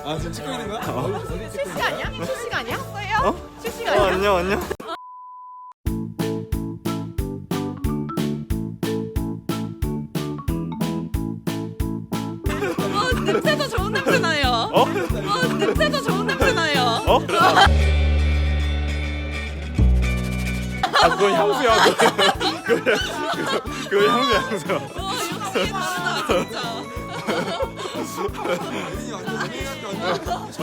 아 지금 찍고 있는 거야? 실시가 아니야? 실시가 아니야? 어? 실시가 아니야? 안녕 안녕. 냄새도 좋은 냄새 나요. 냄새도 좋은 냄새 나요. 그건 향수야. 그건 향수야. 역시 다르다 진짜.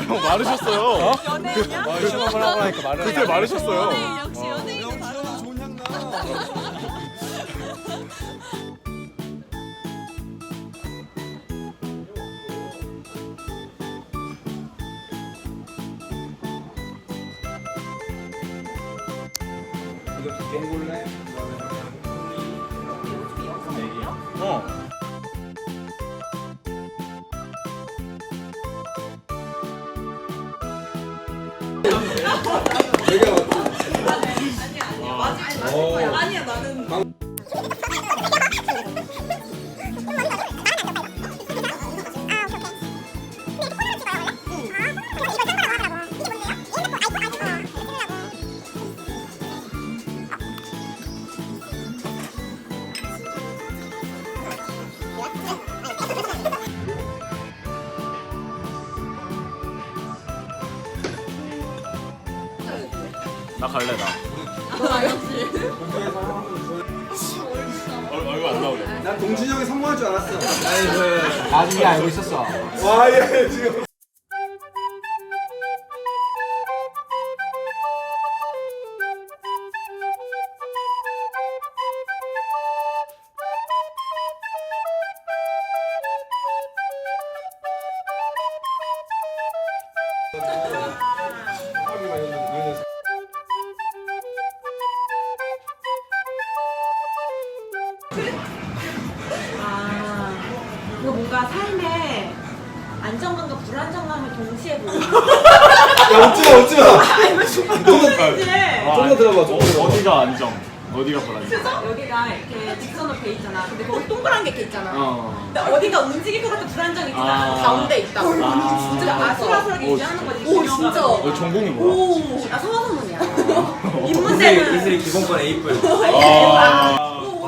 형 마르셨어요. 연예인이야? 시험 한번 하고 나니까 말을 그때 마르셨어요. 역시 연예인이 다르다. 좋은 향 나. 이거 갱골래? 내가 아니야 나는. 나 갈래 나. 역시. 얼굴 안 나오게. 난 동진이 형이 성공할 줄 알았어. 나중에 알고 있었어. 와, 얘 지금. 이거 뭔가 삶에 안정감과 불안정감을 동시에 보는. 야, 웃지 마. 이지 좀더 들어봐. 어디가 안정? 어디가 불안정? 여기가 이렇게 직선으로 돼 있잖아. 근데 거기 동그란 게 이렇게 있잖아. 근데 어딘가 움직일 것 같은 불안정이 있잖아. 가운데 있다. 진짜 아슬아슬하게 유지하는 거지. 오 진짜. 너 전공이 뭐야? 오, 나 서원어문이야. 인문대는 이슬이 기본권 A+.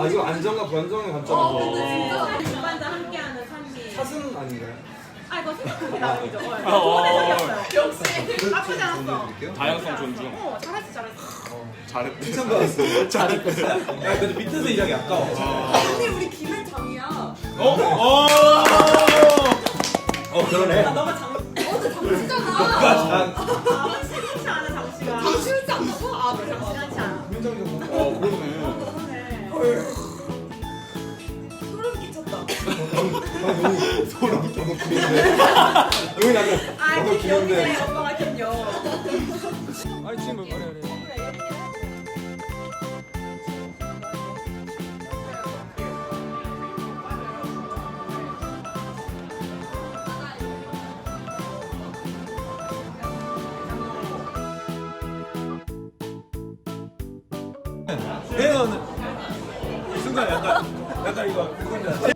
아, 이거 안정과 불안정의 관점에서. 중반자 함께하는 삶이. 사슴 아닌가요? 아 이거 생각하게 나오죠. 좋은 해석이었어요. 역시. 나쁘지 않았어. 다양성 존중. 잘했어. 잘했대. 칭찬받았어. 잘했대. 야, 근데 밑에서 이장이 아까워. 언니 우리 김현장이야. 그러네. 너가 장. 어제 장수잖아. 시원치 않아 장씨가. 장수지 않다고? 아 그래. 시원치 않아. 그러네. 소름 끼쳤다. 소름 끼쳤네. 여기 나도. 아 너무 귀여운데. 김용이네 오빠가 김용. 아니 지금 그래. 혜연은 순간 약간 이거 그건데.